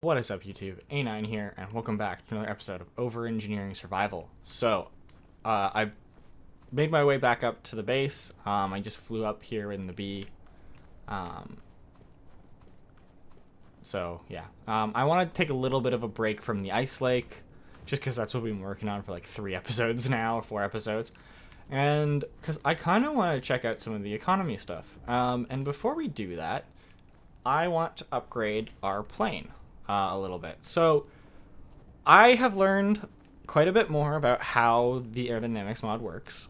What is up, YouTube? A9 here, and welcome back to another episode of Over-Engineering Survival. So, I made my way back up to the base. I just flew up here in the B. I want to take a little bit of a break from the ice lake, just because that's what we've been working on for like 3 episodes now, or 4 episodes. And because I kind of want to check out some of the economy stuff. And before we do that, I want to upgrade our plane a little bit. So I have learned quite a bit more about how the aerodynamics mod works.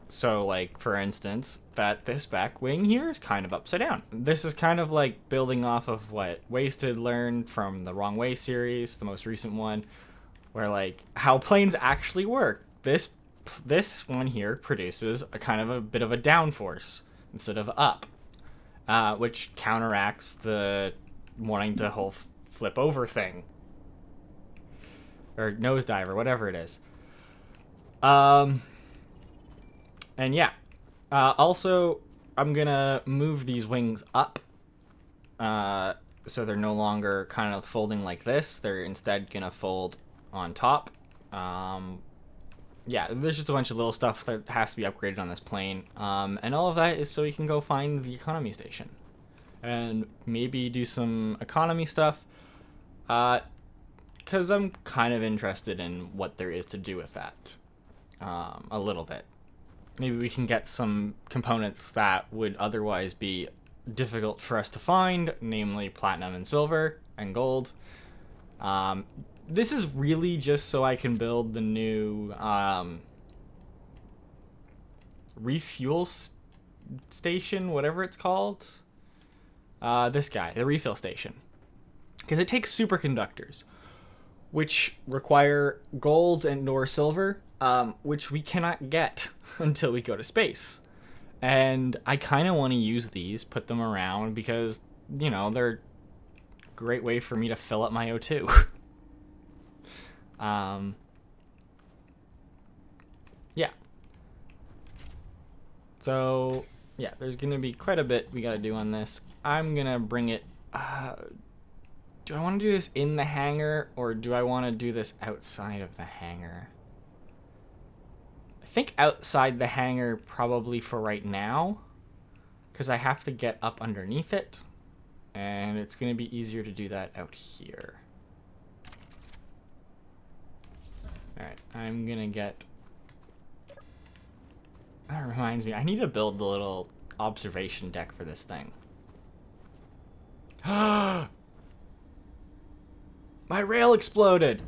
So like, for instance, that this back wing here is kind of upside down. This is kind of like building off of what Wasted learned from the Wrong Way series, the most recent one, where like how planes actually work. This one here produces a kind of a bit of a downforce instead of up, which counteracts the wanting to whole flip over thing or nosedive or whatever it is. And yeah, also I'm gonna move these wings up, so they're no longer kind of folding like this. They're instead gonna fold on top. Yeah, there's just a bunch of little stuff that has to be upgraded on this plane, and all of that is so we can go find the economy station and maybe do some economy stuff, because I'm kind of interested in what there is to do with that, a little bit. Maybe we can get some components that would otherwise be difficult for us to find, namely platinum and silver and gold. This is really just so I can build the new refuel station, whatever it's called. This guy, the refill station. Because it takes superconductors, which require gold and or silver, which we cannot get until we go to space. And I kind of want to use these, put them around, because, you know, they're a great way for me to fill up my O2. Yeah. So, yeah, there's going to be quite a bit we got to do on this. I'm going to bring it... do I want to do this in the hangar, or do I want to do this outside of the hangar? I think outside the hangar probably for right now, because I have to get up underneath it, and it's going to be easier to do that out here. Alright, I'm going to get... That reminds me, I need to build the little observation deck for this thing. My rail exploded!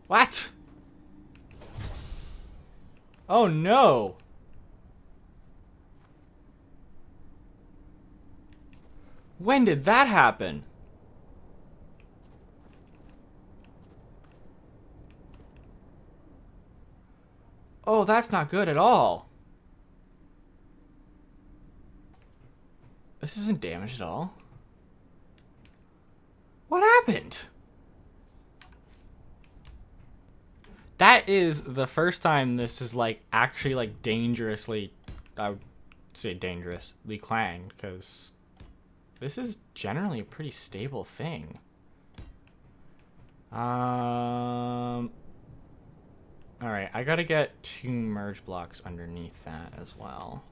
What? Oh no! When did that happen? Oh, that's not good at all. This isn't damaged at all. What happened? That is the first time this is like actually like dangerously, I would say dangerously clanged, because this is generally a pretty stable thing. Alright, I gotta get 2 merge blocks underneath that as well.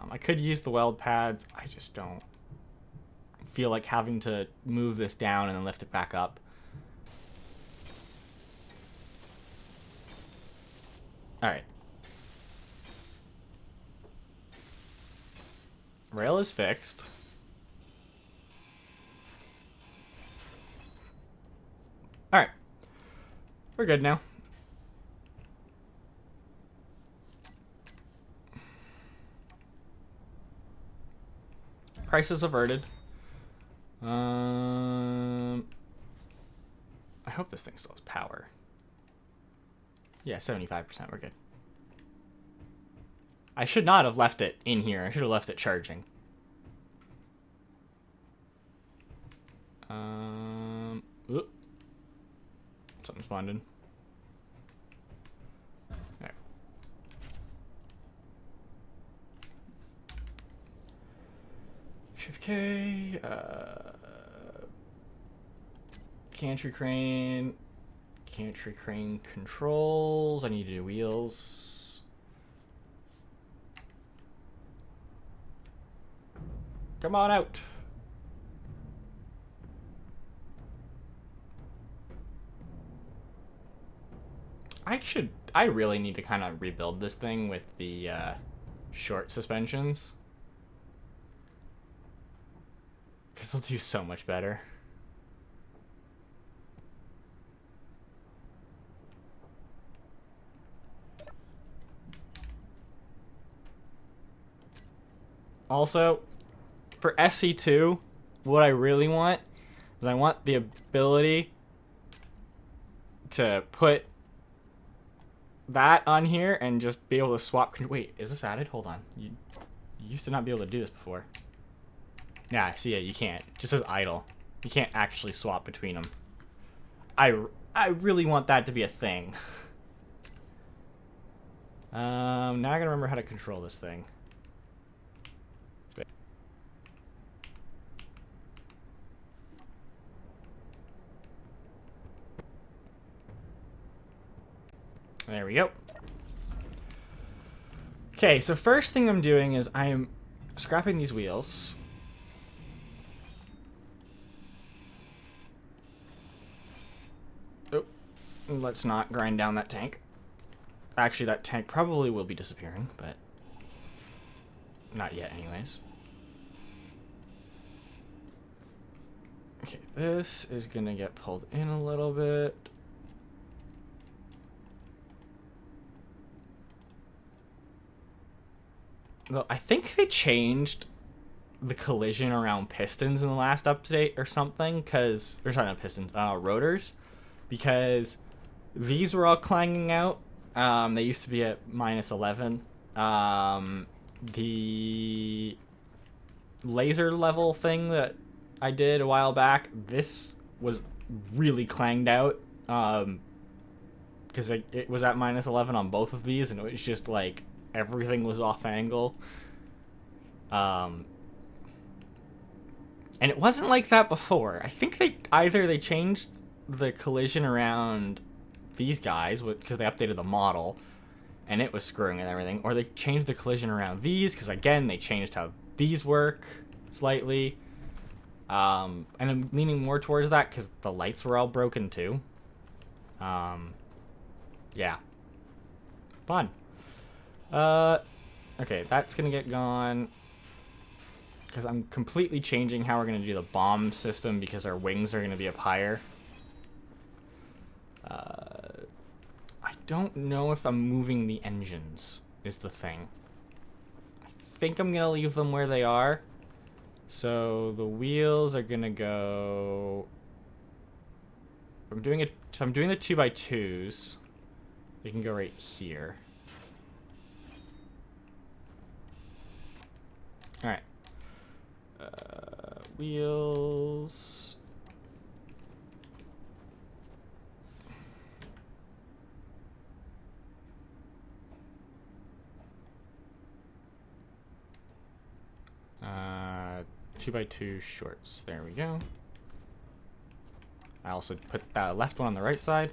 I could use the weld pads, I just don't feel like having to move this down and then lift it back up. Alright. Rail is fixed. Alright. We're good now. Crisis averted. I hope this thing still has power. Yeah, 75%, we're good. I should not have left it in here. I should have left it charging. Oop. Something spawned in. There. Shift Okay. Gantry crane. Gantry crane controls. I need to do wheels. Come on out. I really need to kind of rebuild this thing with the short suspensions. Because they'll do so much better. Also, for SC2, what I really want is I want the ability to put that on here and just be able to swap. Wait, is this added? Hold on. You used to not be able to do this before. Yeah, see, you can't. It just says idle. You can't actually swap between them. I really want that to be a thing. Now I gotta remember how to control this thing. There we go. Okay, so first thing I'm doing is I'm scrapping these wheels. Oh, let's not grind down that tank. Actually, that tank probably will be disappearing, but not yet anyways. Okay, this is gonna get pulled in a little bit. Well, I think they changed the collision around pistons in the last update or something, because, or sorry, not pistons, rotors, because these were all clanging out. They used to be at -11. The laser level thing that I did a while back, this was really clanged out, because it was at -11 on both of these, and it was just like everything was off angle. And it wasn't like that before. I think they changed the collision around these guys because they updated the model and it was screwing and everything, or they changed the collision around these because again they changed how these work slightly. And I'm leaning more towards that because the lights were all broken too. Yeah, fun. Okay, that's gonna get gone because I'm completely changing how we're gonna do the bomb system because our wings are gonna be up higher. I don't know if I'm moving the engines is the thing. I think I'm gonna leave them where they are. So the wheels are gonna go. If I'm doing the 2x2s, they can go right here. All right. Wheels. Uh, 2x2 shorts. There we go. I also put the left one on the right side.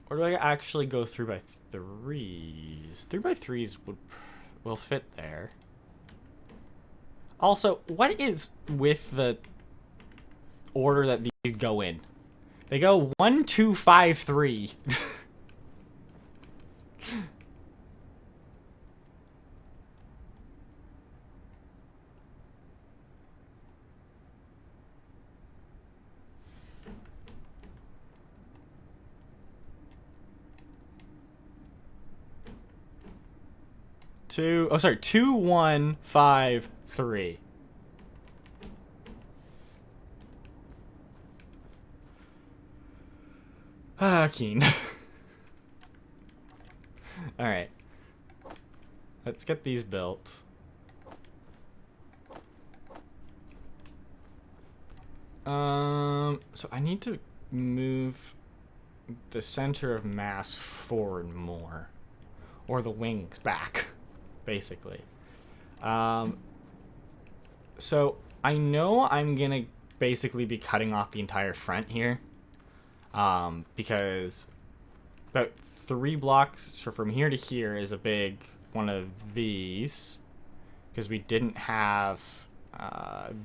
Or do I actually go 3x3s? 3x3s will fit there. Also, what is with the order that these go in? They go 1, 2, 5, 3. Two, 1, 5, 3. Keen. Alright. Let's get these built. So I need to move the center of mass forward more, or the wings back, basically. So I know I'm gonna basically be cutting off the entire front here, because about 3 blocks, so from here to here is a big one of these, because we didn't have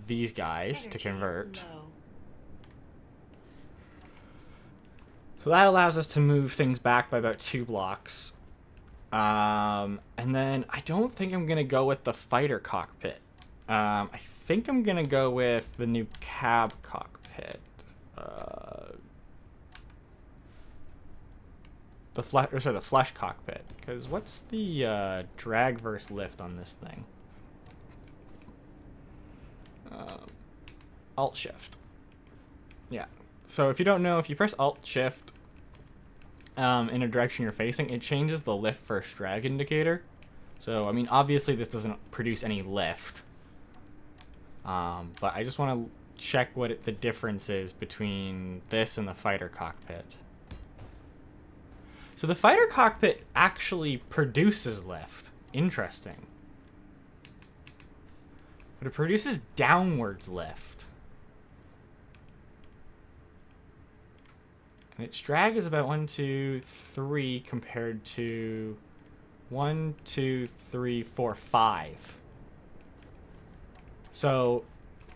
these guys to convert. So that allows us to move things back by about 2 blocks. And then I don't think I'm going to go with the fighter cockpit. I think I'm going to go with the new cab cockpit. The flesh cockpit. Because what's the drag versus lift on this thing? Alt-Shift. Yeah. So if you don't know, if you press Alt-Shift in a direction you're facing, it changes the lift versus drag indicator. So, I mean, obviously this doesn't produce any lift. But I just want to check what the difference is between this and the fighter cockpit. So the fighter cockpit actually produces lift. Interesting. But it produces downwards lift. And its drag is about 1, 2, 3 compared to 1, 2, 3, 4, 5. So,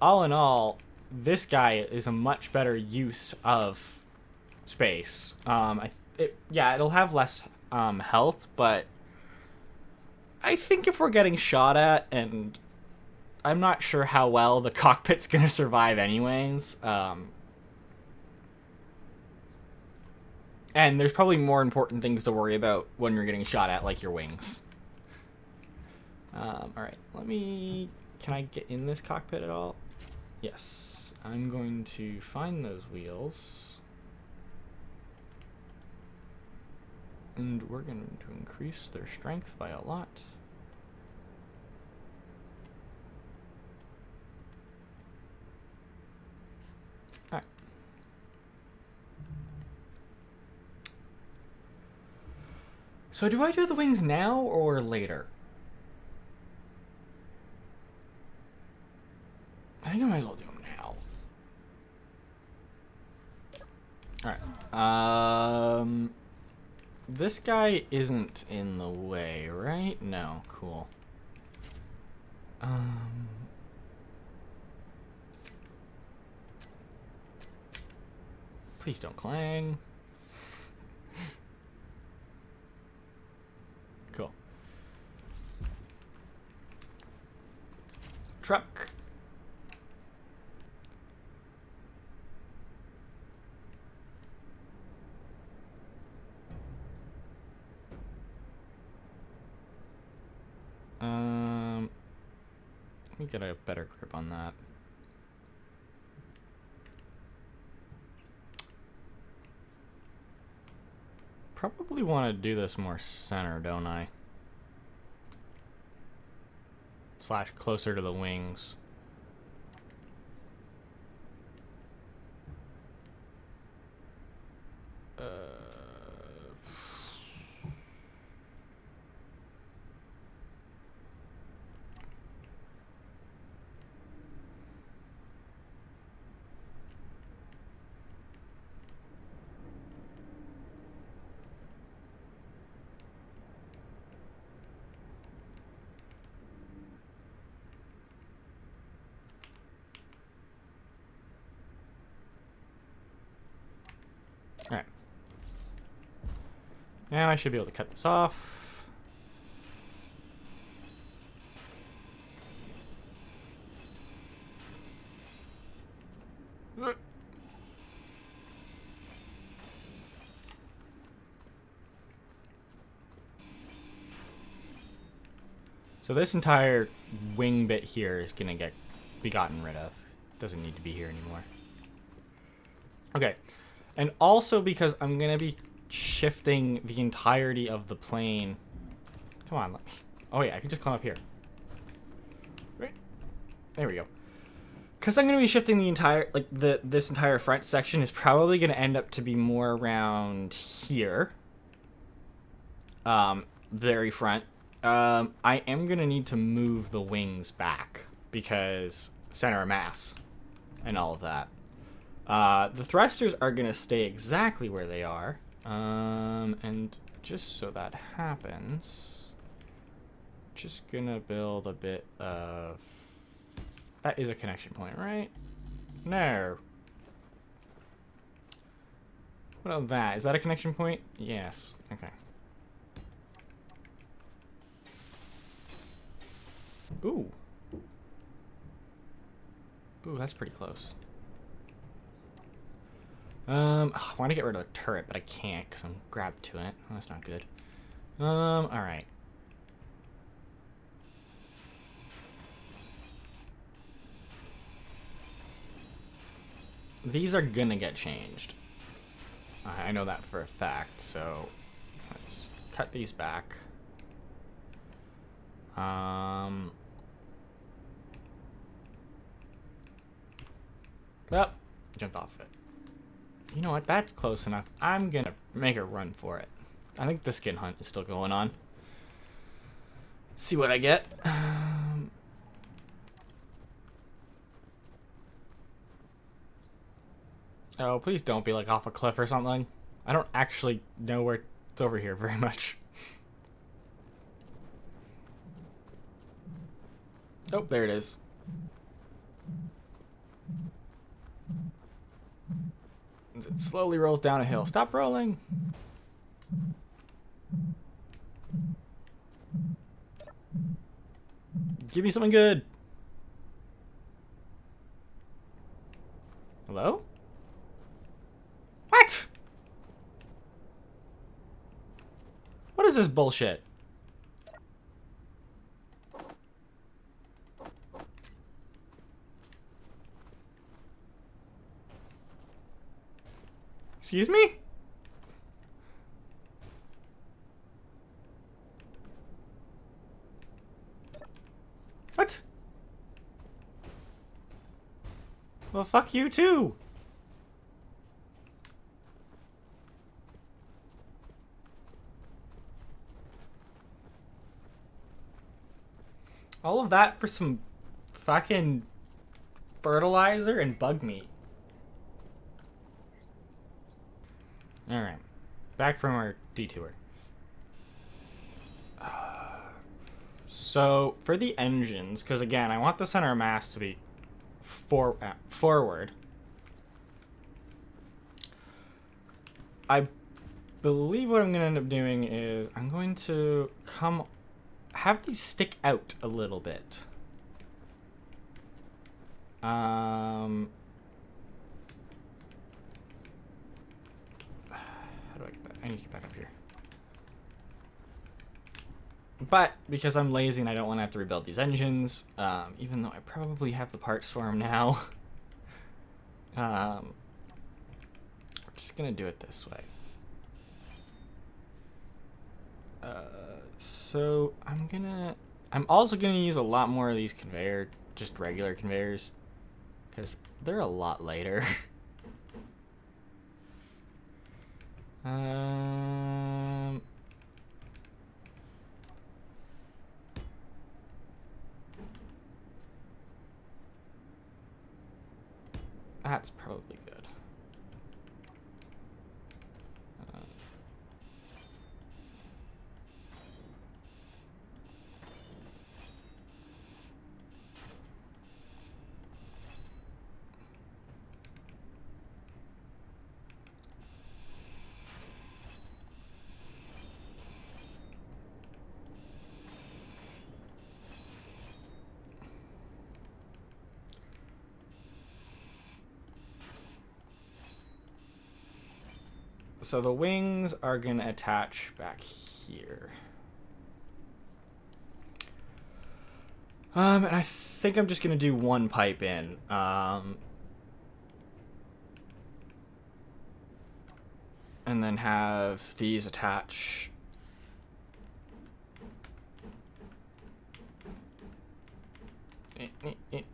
all in all, this guy is a much better use of space. Yeah, it'll have less health, but I think if we're getting shot at, and I'm not sure how well the cockpit's going to survive anyways. And there's probably more important things to worry about when you're getting shot at, like your wings. Alright, can I get in this cockpit at all? Yes. I'm going to find those wheels. And we're going to increase their strength by a lot. Alright. So do I do the wings now or later? I think I might as well do them now. Alright. This guy isn't in the way, right? No, cool. Please don't clang. Cool. Truck. Let me get a better grip on that. Probably want to do this more center, don't I? Slash closer to the wings. Alright. Now I should be able to cut this off. So this entire wing bit here is gonna be gotten rid of. Doesn't need to be here anymore. Okay. And also because I'm going to be shifting the entirety of the plane. Come on. Oh, yeah, I can just climb up here. Right. There we go. because I'm going to be shifting the entire, like, this entire front section is probably going to end up to be more around here. Very front. I am going to need to move the wings back because center of mass and all of that. The thrusters are going to stay exactly where they are. And just so that happens, just going to build a bit of... That is a connection point, right? No. What about that? Is that a connection point? Yes. Okay. Ooh. Ooh, that's pretty close. I want to get rid of the turret, but I can't because I'm grabbed to it. Oh, that's not good. Alright. These are gonna get changed. I know that for a fact, so let's cut these back. Well, jumped off it. You know what? That's close enough. I'm gonna make a run for it. I think the skin hunt is still going on. See what I get. Oh, please don't be like off a cliff or something. I don't actually know where it's over here very much. Oh, there it is. It slowly rolls down a hill. Stop rolling. Give me something good. Hello? What? What is this bullshit? Excuse me? What? Well, fuck you too. All of that for some fucking fertilizer and bug meat. Alright. Back from our detour. So, for the engines, because again, I want the center of mass to be forward. I believe what I'm going to end up doing is I'm going to have these stick out a little bit. How do I get back? I need to get back up here. But because I'm lazy and I don't want to have to rebuild these engines, even though I probably have the parts for them now, we're just going to do it this way. So I'm also going to use a lot more of these just regular conveyors, because they're a lot lighter. That's probably good. So the wings are going to attach back here. And I think I'm just going to do one pipe in. And then have these attach.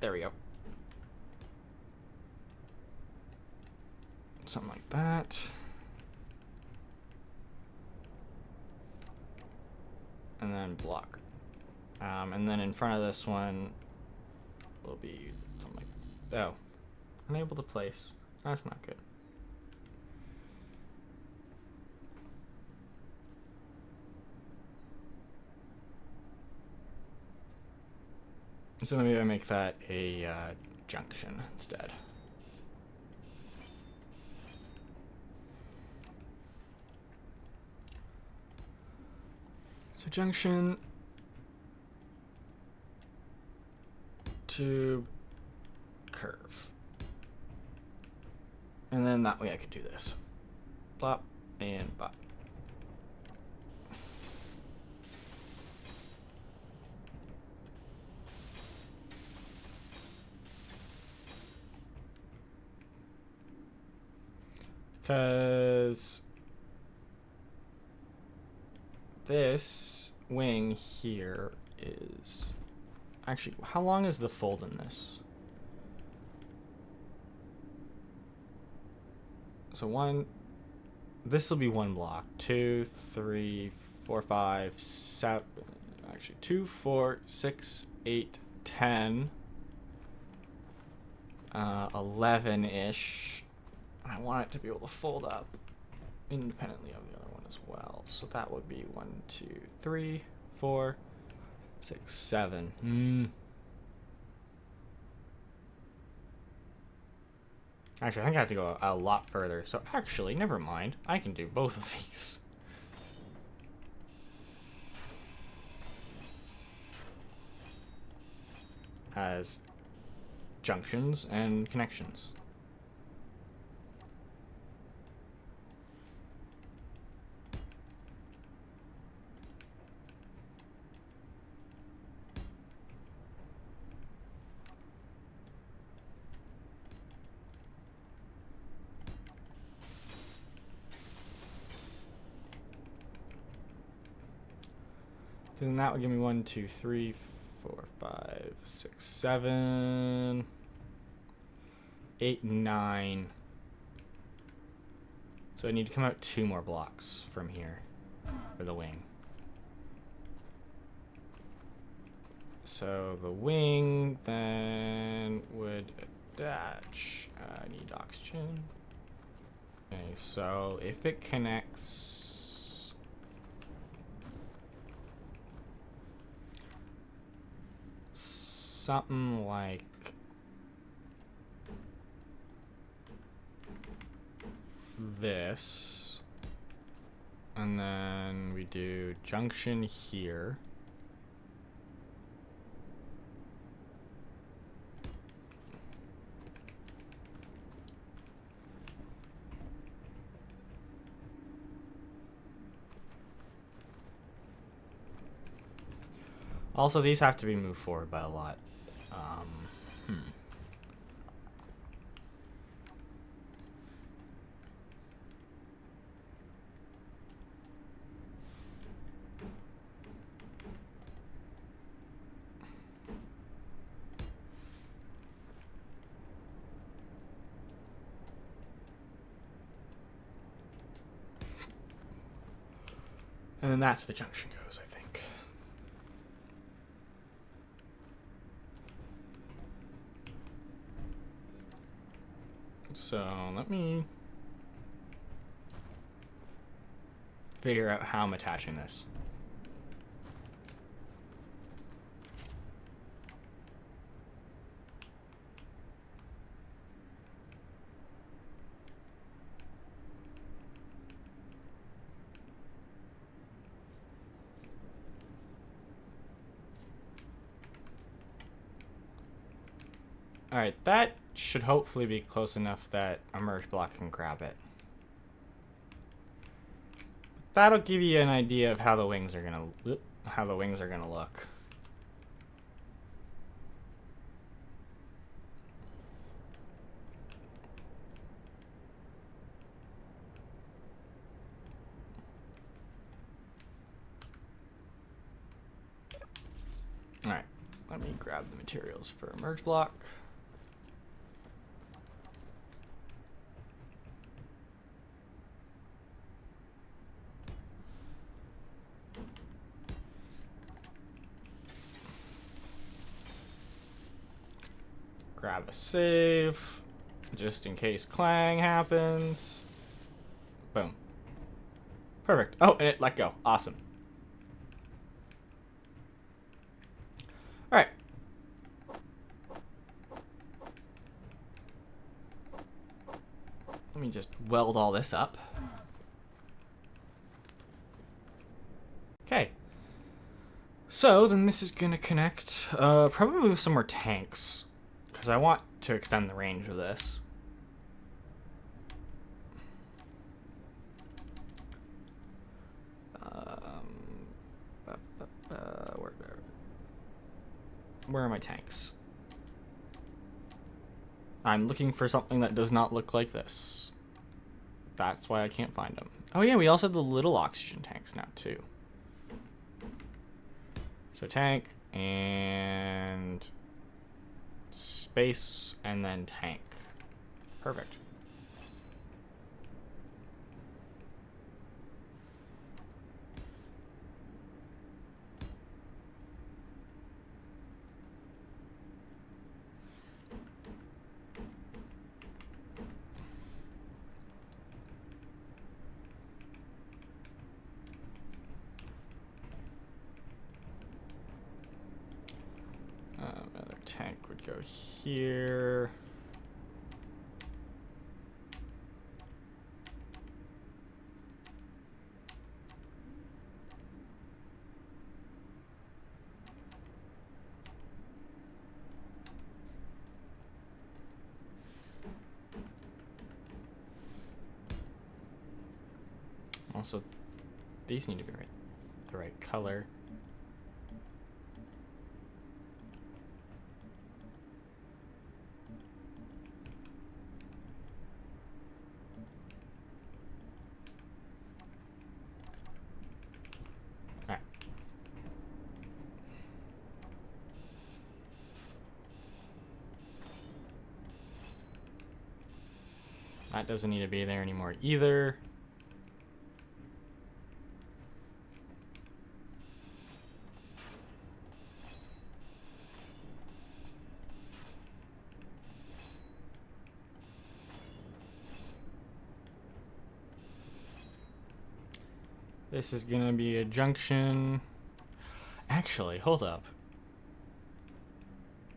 There we go. Something like that. And then block. And then in front of this one will be something like, oh, unable to place. That's not good. So maybe I make that a junction instead. So junction to curve. And then that way I could do this. Plop and bop. Because this wing here is actually, how long is the fold in this? So one, this will be one block. 2, 3, 4, 5, 7, actually 2, 4, 6, 8, 10, 11-ish. I want it to be able to fold up independently of the other one as well. So that would be 1, 2, 3, 4, 6, 7. Actually, I think I have to go a lot further. So actually, never mind. I can do both of these. As junctions and connections. And that would give me 1, 2, 3, 4, 5, 6, 7, 8, 9. So I need to come out 2 more blocks from here for the wing. So the wing then would attach. I need oxygen. Okay, so if it connects. Something like this, and then we do junction here. Also, these have to be moved forward by a lot. And then that's where the junction goes, I think. So let me figure out how I'm attaching this. Alright, that should hopefully be close enough that a merge block can grab it. That'll give you an idea of how the wings are gonna look. Alright, let me grab the materials for a merge block. grab a save, just in case clang happens. Boom. Perfect. Oh, and it let go. Awesome. All right. Let me just weld all this up. Okay. So then this is gonna connect probably with some more tanks, because I want to extend the range of this. Where are my tanks? I'm looking for something that does not look like this. That's why I can't find them. Oh yeah, we also have the little oxygen tanks now too. So tank and space and then tank. Perfect. Another tank would go here. Also, these need to be the right color. All right. That doesn't need to be there anymore either. This is gonna be a junction. Actually, hold up.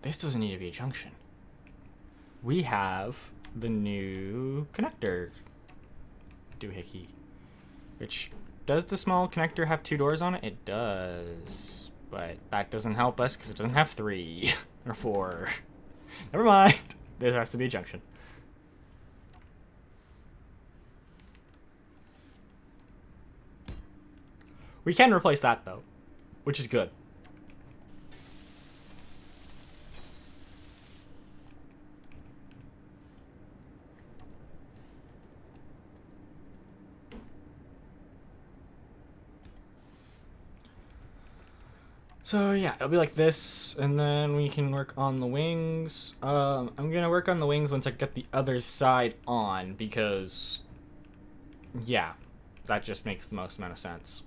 This doesn't need to be a junction. We have the new connector doohickey. Which, does the small connector have 2 doors on it? It does. But that doesn't help us because it doesn't have 3 or 4. Never mind. This has to be a junction. We can replace that though, which is good. So yeah, it'll be like this, and then we can work on the wings. I'm gonna work on the wings once I get the other side on, because yeah, that just makes the most amount of sense.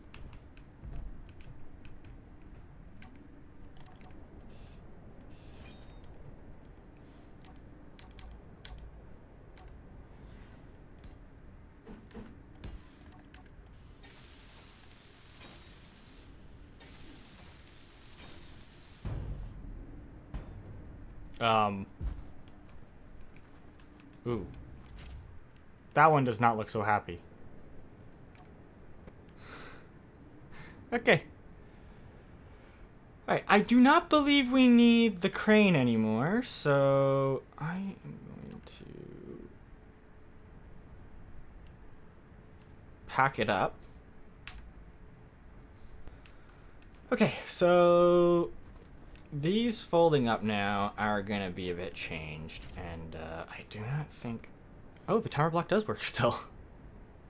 Ooh. That one does not look so happy. Okay. Alright, I do not believe we need the crane anymore, so I am going to pack it up. Okay, so these folding up now are going to be a bit changed, and I do not think... Oh, the tower block does work still.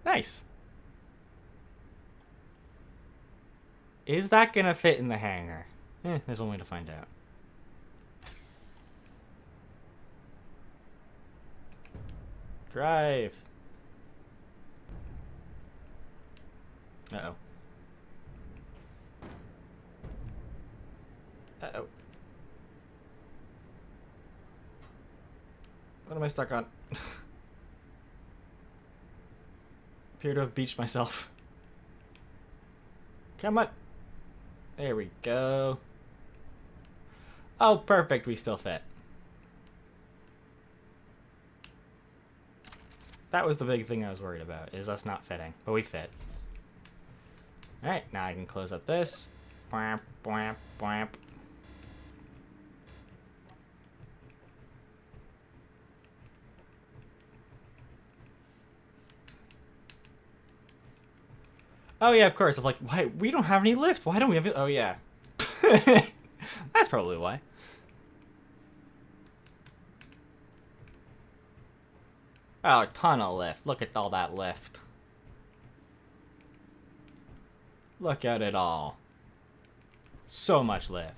Nice. Is that going to fit in the hangar? There's one way to find out. Drive. Uh-oh. Uh-oh. What am I stuck on? Appear to have beached myself. Come on. There we go. Oh, perfect. We still fit. That was the big thing I was worried about, is us not fitting. But we fit. Alright, now I can close up this. Bwamp, bwamp, bwamp. Oh yeah, of course. I'm like, why? We don't have any lift. Why don't we have it? Oh yeah. That's probably why. Oh, a ton of lift. Look at all that lift. Look at it all. So much lift.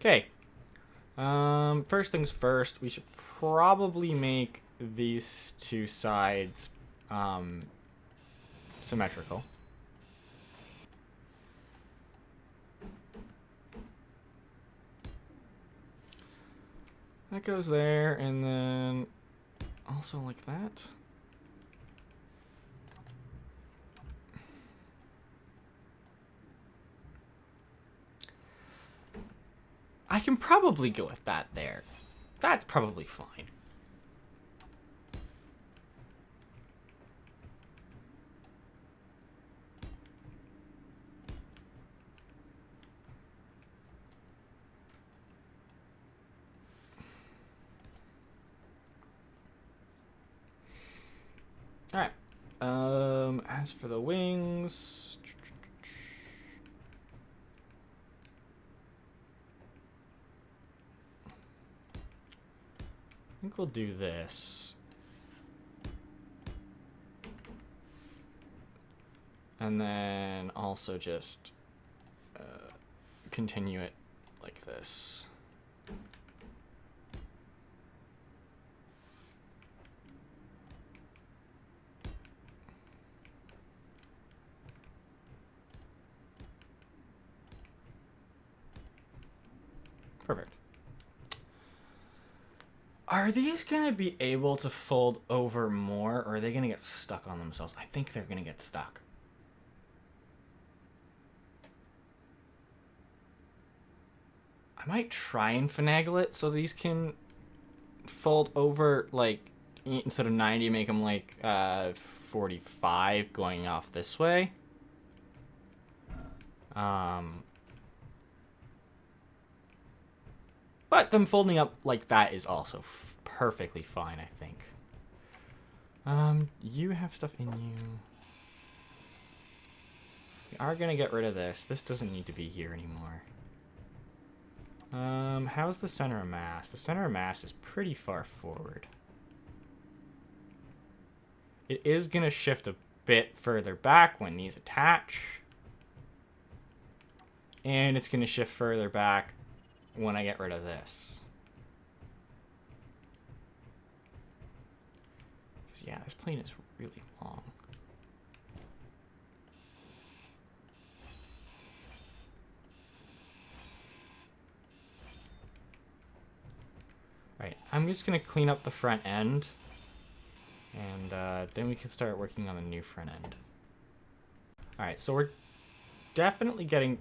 Okay. First things first, we should probably make these two sides symmetrical. That goes there, and then also like that. I can probably go with that there. That's probably fine. All right. As for the wings, I think we'll do this. And then also just continue it like this. Perfect. Are these going to be able to fold over more, or are they going to get stuck on themselves? I think they're going to get stuck. I might try and finagle it so these can fold over, like, instead of 90, make them like 45 going off this way. But them folding up like that is also perfectly fine, I think. You have stuff in you. We are going to get rid of this. This doesn't need to be here anymore. How's the center of mass? The center of mass is pretty far forward. It is going to shift a bit further back when these attach. And it's going to shift further back when I get rid of this. Because, yeah, this plane is really long. Right, I'm just going to clean up the front end. And then we can start working on the new front end. Alright, so we're definitely getting...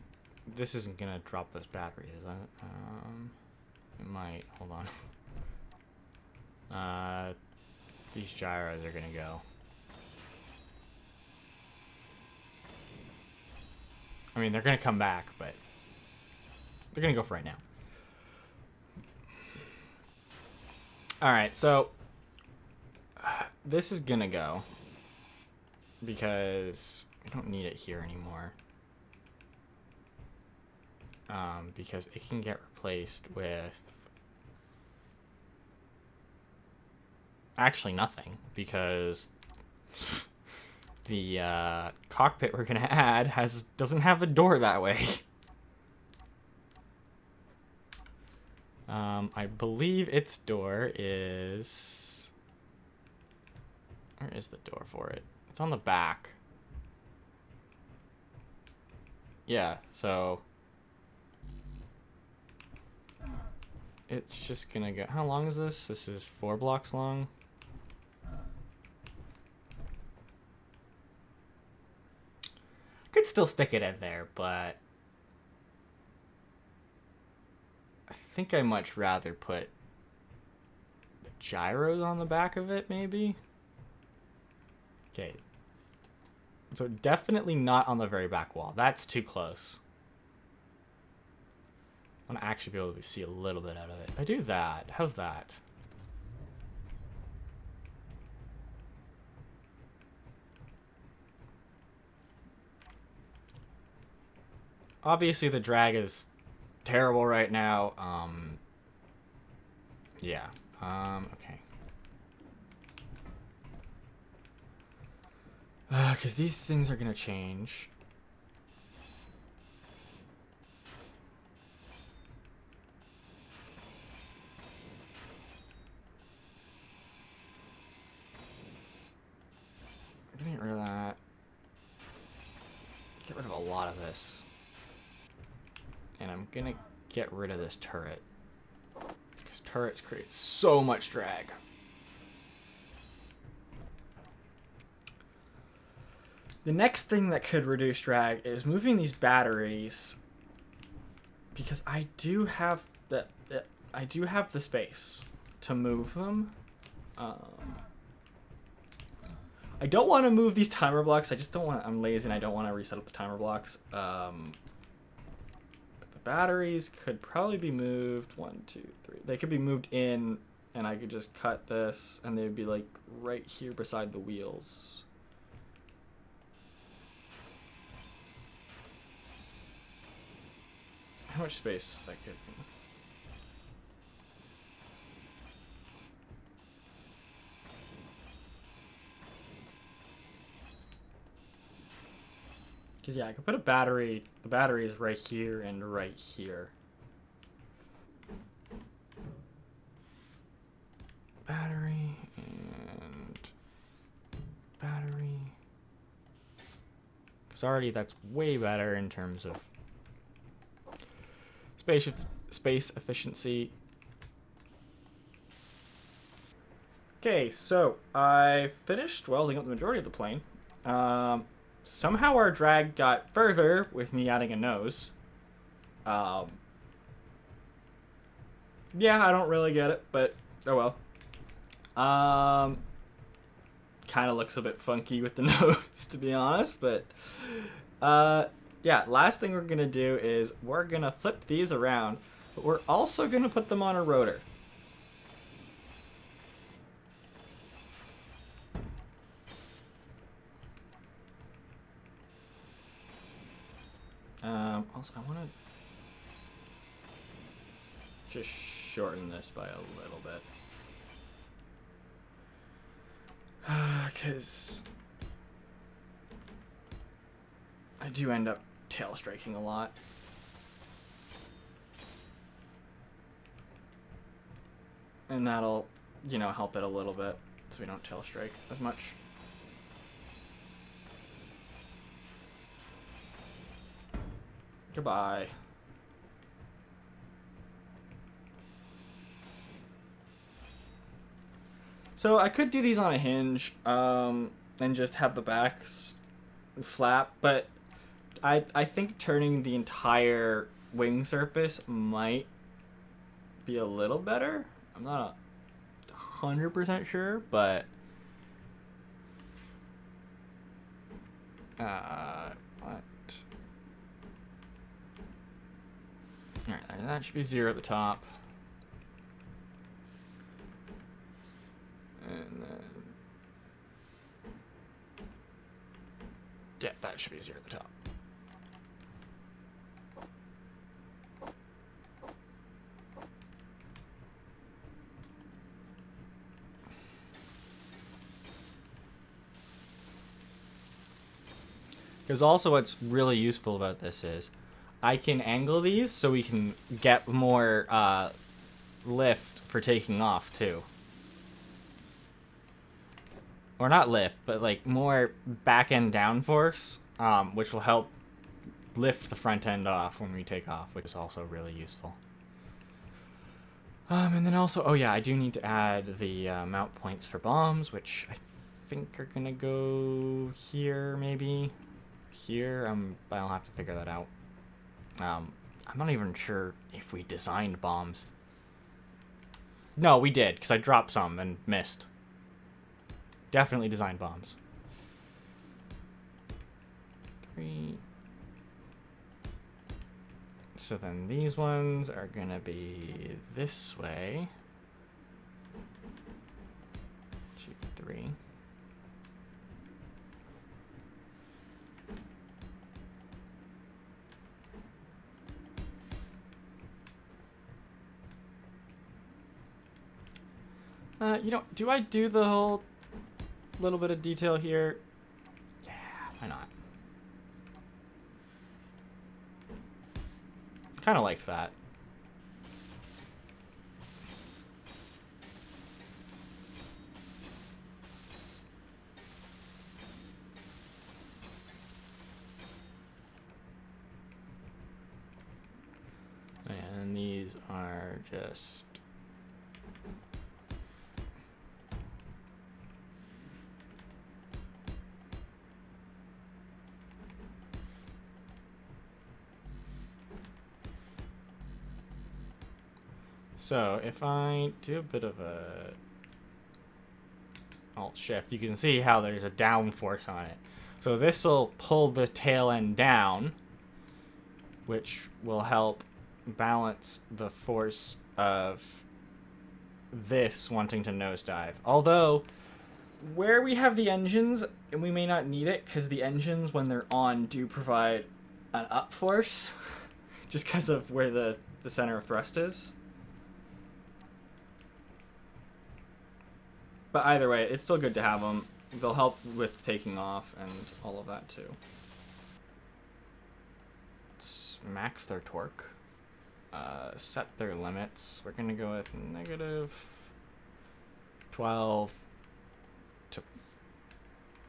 This isn't going to drop those batteries, is it? It might. Hold on. These gyros are going to go. I mean, they're going to come back, but they're going to go for right now. Alright, so this is going to go because I don't need it here anymore. Because it can get replaced with actually nothing, because the cockpit we're gonna add doesn't have a door that way. I believe its door is... Where is the door for it? It's on the back. Yeah, so... it's just gonna go. How long is this? This is 4 blocks long. Could still stick it in there, but I think I'd much rather put the gyros on the back of it, maybe. Okay. So definitely not on the very back wall. That's too close. I want to actually be able to see a little bit out of it. I do that. How's that? Obviously, the drag is terrible right now. Yeah. Okay. Because these things are going to change. I'm going to get rid of that. Get rid of a lot of this. And I'm going to get rid of this turret. Because turrets create so much drag. The next thing that could reduce drag is moving these batteries, because I do have the space to move them. I don't want to move these timer blocks. I just don't want. I'm lazy and I don't want to reset up the timer blocks. But the batteries could probably be moved. 1, 2, 3. They could be moved in, and I could just cut this, and they'd be like right here beside the wheels. How much space does that give me? Because, yeah, I could put a battery. The battery is right here and right here. Battery and battery. Because already that's way better in terms of space efficiency. Okay, so I finished welding up the majority of the plane. Somehow our drag got further with me adding a nose. Yeah, I don't really get it, but oh well. Kind of looks a bit funky with the nose, to be honest, but yeah, last thing we're gonna do is we're gonna flip these around, but we're also gonna put them on a rotor. Also, I want to just shorten this by a little bit. Because I do end up tail striking a lot. And that'll, you know, help it a little bit so we don't tail strike as much. Goodbye. So I could do these on a hinge, and just have the backs flap, but I think turning the entire wing surface might be a little better. I'm not 100% sure, but what? Alright, that should be 0 at the top. And then, yeah, that should be 0 at the top. Because also what's really useful about this is I can angle these so we can get more lift for taking off too. Or not lift, but like more back end downforce, which will help lift the front end off when we take off, which is also really useful. And then also, oh yeah, I do need to add the mount points for bombs, which I think are gonna go here, maybe here. I'll have to figure that out. I'm not even sure if we designed bombs. No, we did, because I dropped some and missed. Definitely designed bombs. 3. So then these ones are gonna be this way. 2, 3. You know, do I do the whole little bit of detail here? Yeah, why not? Kind of like that. And these are just... So if I do a bit of a Alt-Shift, you can see how there's a down force on it. So this will pull the tail end down, which will help balance the force of this wanting to nosedive. Although, where we have the engines, we may not need it, because the engines, when they're on, do provide an up force, just because of where the center of thrust is. But either way, it's still good to have them. They'll help with taking off and all of that too. Let's max their torque. Set their limits. We're gonna go with -12 to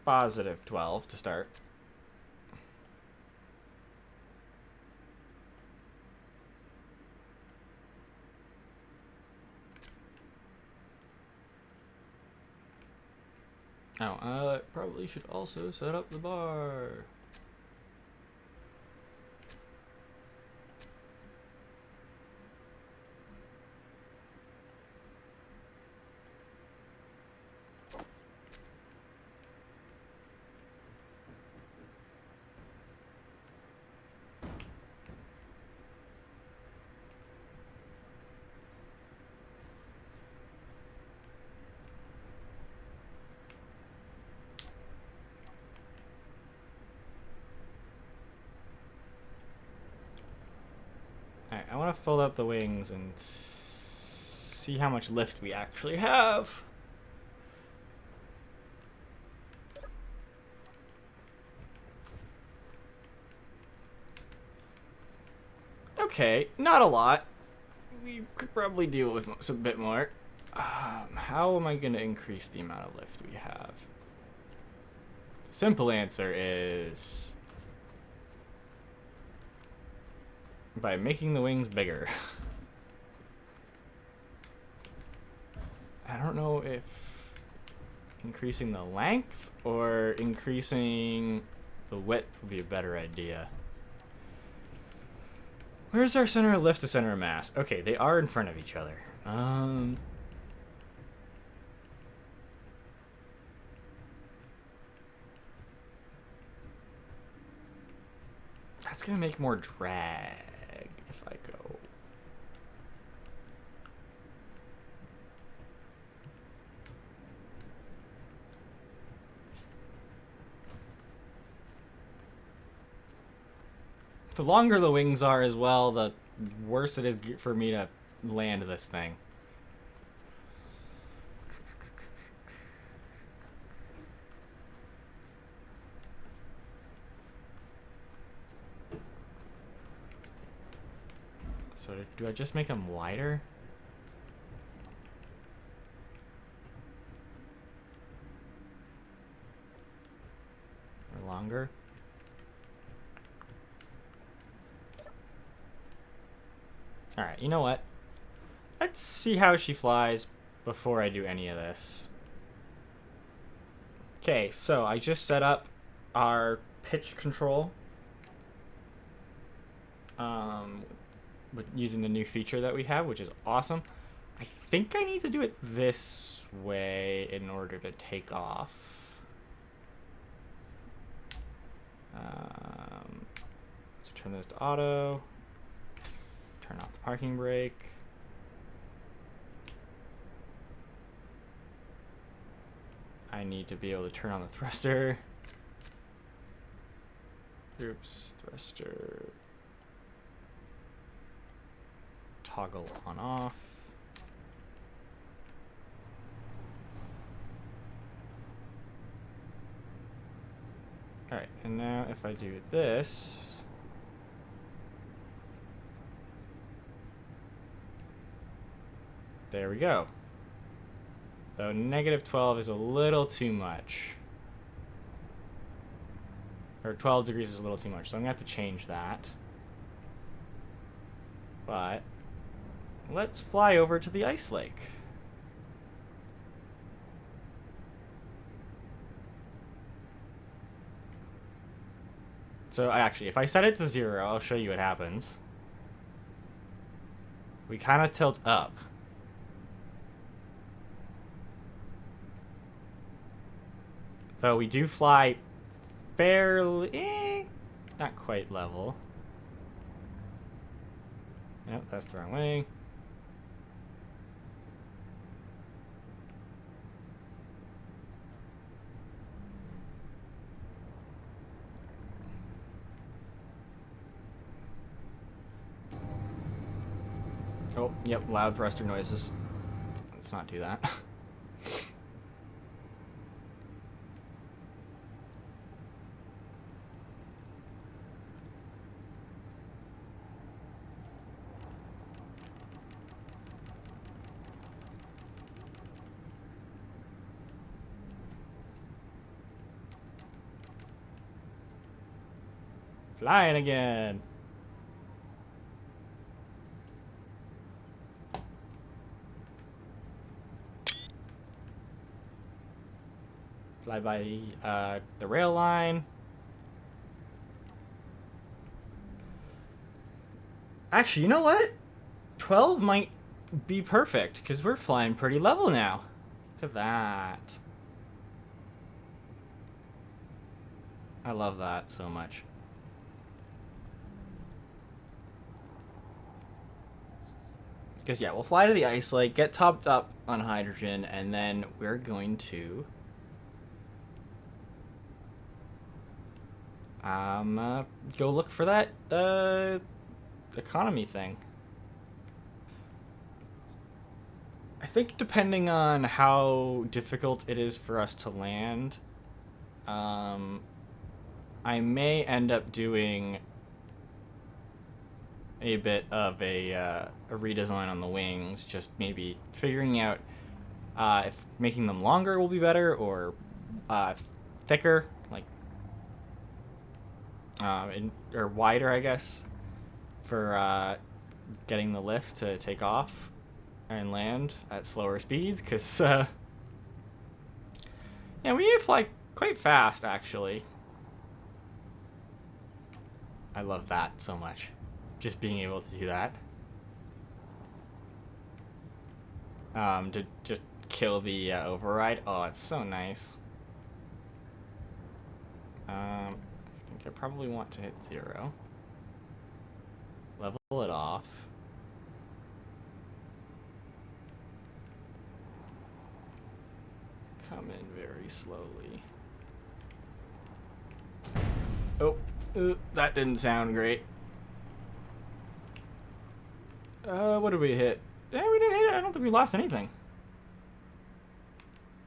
+12 to start. Oh, probably should also set up the bar. Alright, I want to fold out the wings and see how much lift we actually have. Okay, not a lot. We could probably deal with a bit more. How am I going to increase the amount of lift we have? The simple answer is by making the wings bigger. I don't know if increasing the length or increasing the width would be a better idea. Where's our center of lift to center of mass? Okay, they are in front of each other. That's gonna make more drag if I go. The longer the wings are as well, the worse it is for me to land this thing. So do I just make them wider? Or longer? Alright, you know what? Let's see how she flies before I do any of this. Okay, so I just set up our pitch control using the new feature that we have, which is awesome. I think I need to do it this way in order to take off. So turn this to auto. Turn off the parking brake. I need to be able to turn on the thruster. Oops, thruster. Toggle on off. Alright, and now if I do this, there we go. Though -12 is a little too much. Or 12 degrees is a little too much, so I'm going to have to change that. But let's fly over to the ice lake. So actually, if I set it to 0, I'll show you what happens. We kind of tilt up. Though we do fly fairly, not quite level. Yep, that's the wrong way. Oh, yep, loud thruster noises. Let's not do that. Flying again. Fly by the rail line. Actually, you know what? 12 might be perfect because we're flying pretty level now. Look at that. I love that so much. Because, yeah, we'll fly to the ice lake, get topped up on hydrogen, and then we're going to go look for that economy thing. I think depending on how difficult it is for us to land, I may end up doing a bit of a redesign on the wings, just maybe figuring out if making them longer will be better or thicker, like or wider, I guess, for getting the lift to take off and land at slower speeds, because yeah, we need to fly quite fast, actually. I love that so much. Just being able to do that. To just kill the override. Oh, it's so nice. I think I probably want to hit 0. Level it off. Come in very slowly. Oh, that didn't sound great. What did we hit? Yeah, we didn't hit it. I don't think we lost anything.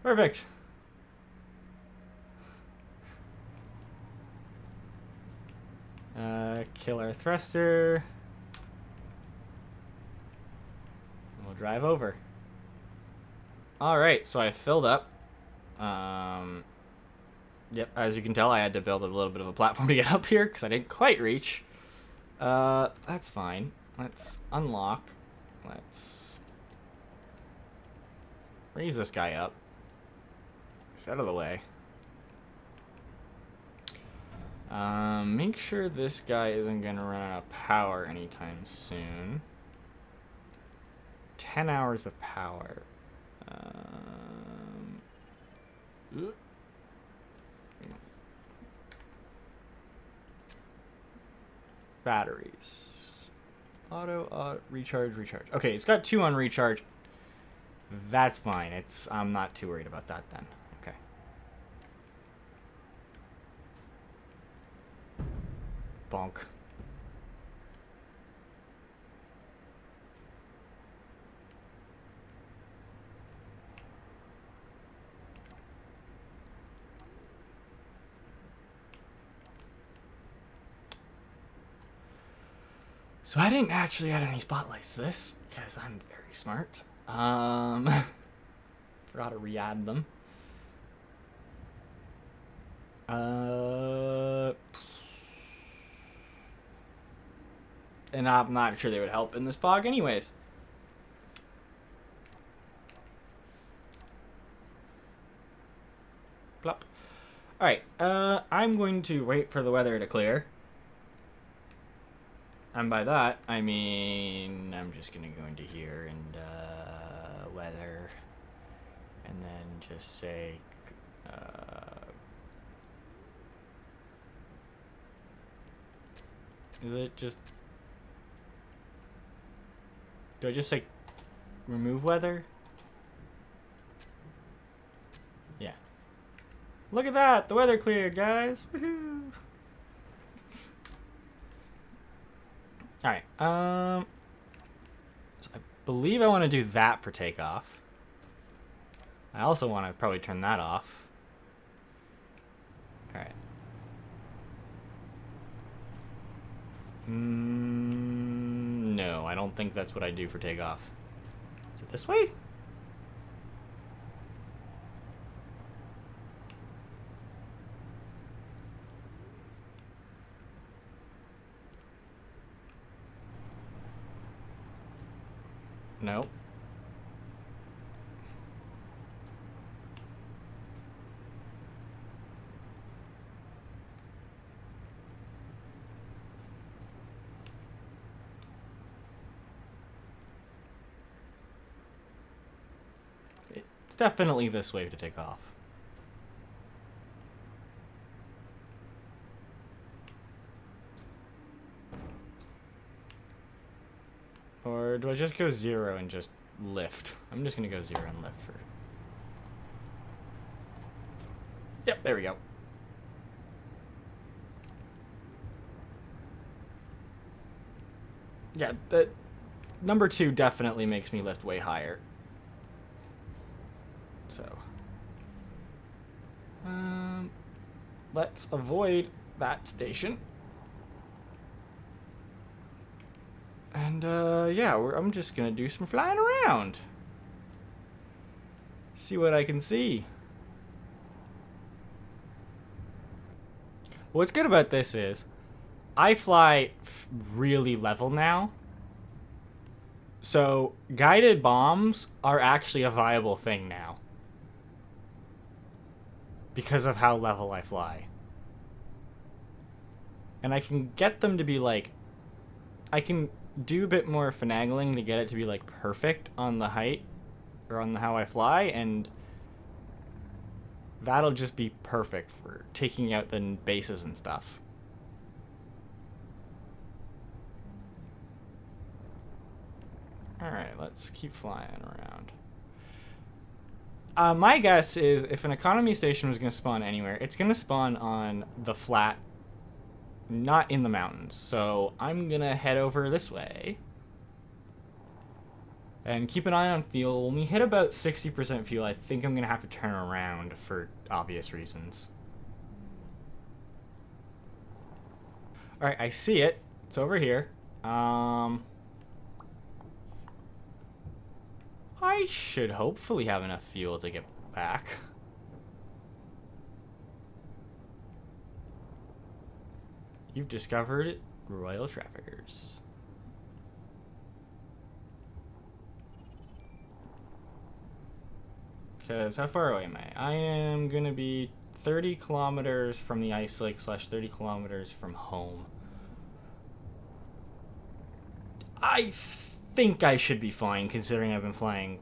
Perfect. Kill our thruster. And we'll drive over. Alright, so I filled up. Yep, as you can tell, I had to build a little bit of a platform to get up here because I didn't quite reach. That's fine. Let's unlock. Let's Raise this guy up. Get out of the way. Make sure this guy isn't going to run out of power anytime soon. 10 hours of power. Batteries. Auto, recharge. Okay, it's got 2 on recharge. That's fine. I'm not too worried about that then. Okay. Bonk. So I didn't actually add any spotlights to this because I'm very smart. Forgot to re-add them. And I'm not sure they would help in this fog anyways. Plop. Alright, I'm going to wait for the weather to clear. And by that, I mean, I'm just going to go into here and, weather, and then just say, is it just, do I just say remove weather? Yeah. Look at that, the weather cleared, guys. Woohoo! Alright, so I believe I want to do that for takeoff. I also want to probably turn that off. Alright. No, I don't think that's what I do for takeoff. Is it this way? No. It's definitely this way to take off. Or do I just go 0 and just lift? I'm just going to go 0 and lift for... Yep, there we go. Yeah, the number 2 definitely makes me lift way higher. So... let's avoid that station. And, yeah, I'm just gonna do some flying around. See what I can see. What's good about this is, I fly really level now. So, guided bombs are actually a viable thing now. Because of how level I fly. And I can get them to be like... I can do a bit more finagling to get it to be like perfect on the height or on how I fly, and that'll just be perfect for taking out the bases and stuff. Alright, let's keep flying around. My guess is if an economy station was going to spawn anywhere, it's going to spawn on the flat, not in the mountains. So I'm going to head over this way. And keep an eye on fuel. When we hit about 60% fuel, I think I'm going to have to turn around for obvious reasons. Alright, I see it. It's over here. I should hopefully have enough fuel to get back. You've discovered Royal Traffickers. Because how far away am I? I am going to be 30 kilometers from the ice lake / 30 kilometers from home. I think I should be fine, considering I've been flying.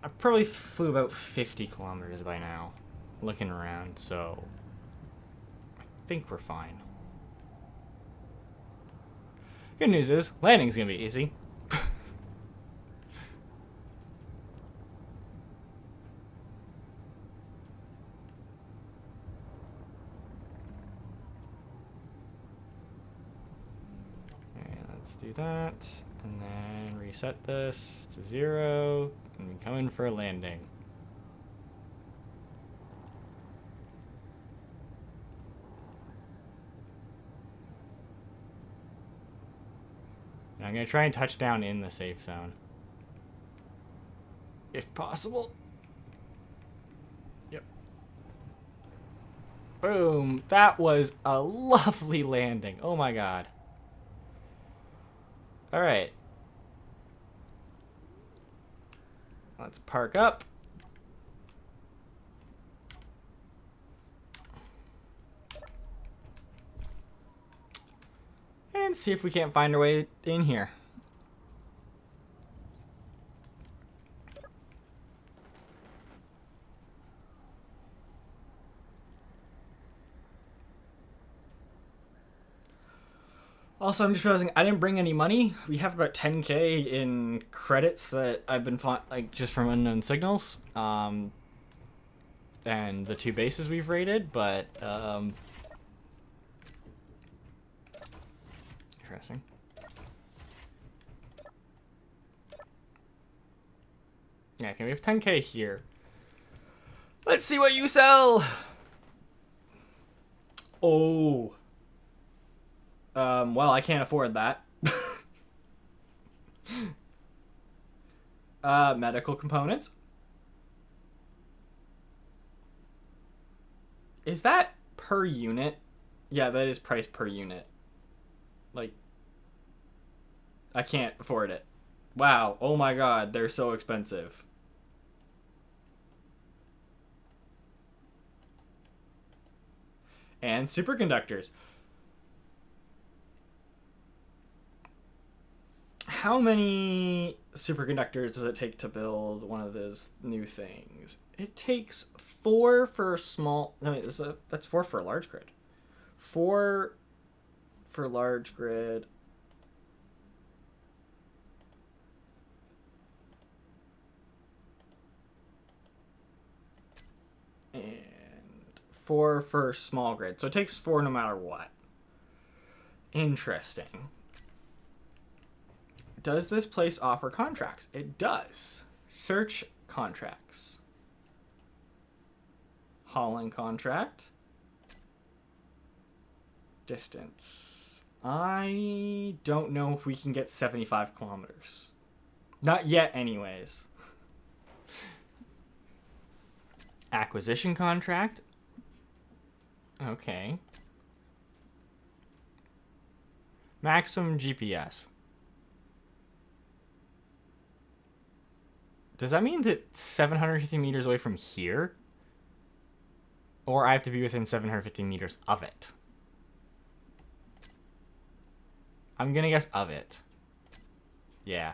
I probably flew about 50 kilometers by now, looking around, so I think we're fine. Good news is, landing's gonna be easy. Let's do that, and then reset this to 0, and come in for a landing. And I'm going to try and touch down in the safe zone, if possible. Yep. Boom. That was a lovely landing. Oh my god. All right. Let's park up. And see if we can't find our way in here. Also, I'm just realizing I didn't bring any money. We have about 10k in credits that I've been just from unknown signals, and the 2 bases we've raided. But interesting. Yeah, okay, we have 10k here. Let's see what you sell. Oh. Well, I can't afford that. Medical components. Is that per unit? Yeah, that is price per unit. Like, I can't afford it. Wow, oh my god, they're so expensive. And superconductors. How many superconductors does it take to build one of those new things? It takes 4 for a small... No, wait, that's 4 for a large grid. 4 for large grid. And 4 for small grid. So it takes 4 no matter what. Interesting. Does this place offer contracts? It does. Search contracts. Hauling contract. Distance. I don't know if we can get 75 kilometers. Not yet, anyways. Acquisition contract. Okay. Maximum GPS. Does that mean it's 750 meters away from here? Or I have to be within 750 meters of it? I'm gonna guess of it. Yeah.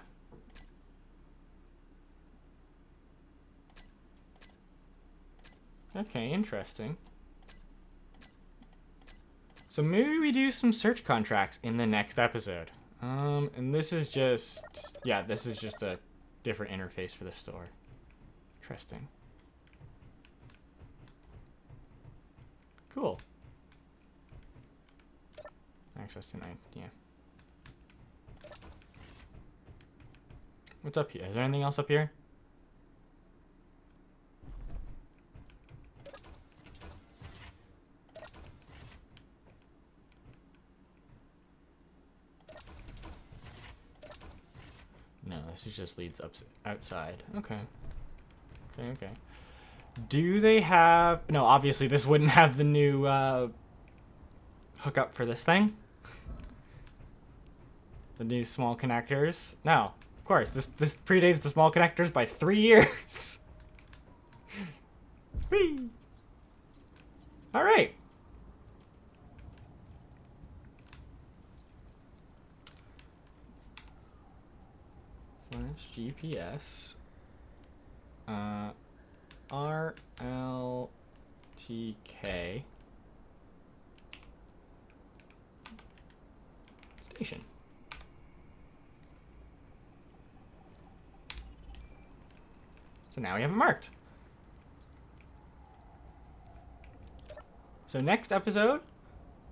Okay, interesting. So maybe we do some search contracts in the next episode. And this is just... Yeah, this is just a different interface for the store. Interesting. Cool. Access to 9, yeah. What's up here? Is there anything else up here? No, this just leads up outside. Okay. Okay. Do they have... No, obviously this wouldn't have the new hookup for this thing. The new small connectors. No, of course. This predates the small connectors by 3 years. Whee! All right. /GPS RLTK station. So now we have it marked. So next episode,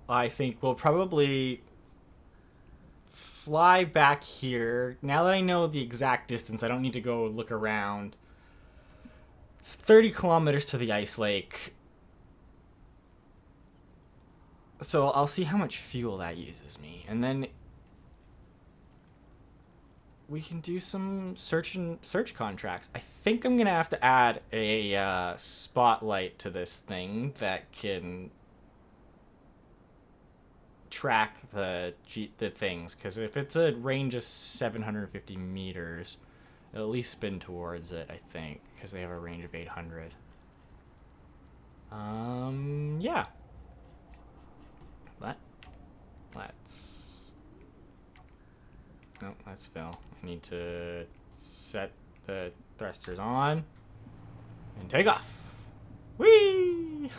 I think we'll probably fly back here. Now that I know the exact distance, I don't need to go look around. It's 30 kilometers to the ice lake. So I'll see how much fuel that uses me. And then we can do some search contracts. I think I'm gonna have to add a spotlight to this thing that can track the things, because if it's a range of 750 meters, it'll at least spin towards it, I think, because they have a range of 800. Yeah. Let's... No, that's Phil. I need to set the thrusters on and take off. Whee!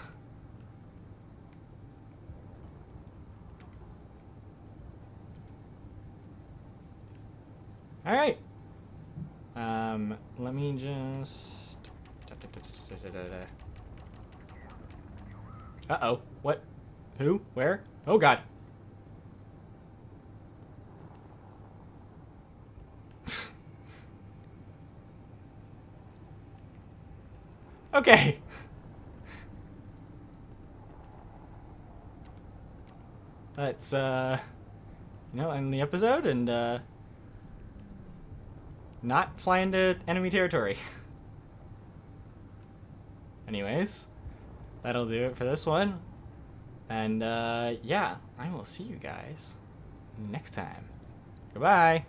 All right. Let me just... Uh-oh. What? Who? Where? Oh, God. Okay. Let's, end the episode and, not fly into enemy territory. Anyways, that'll do it for this one. And, yeah, I will see you guys next time. Goodbye.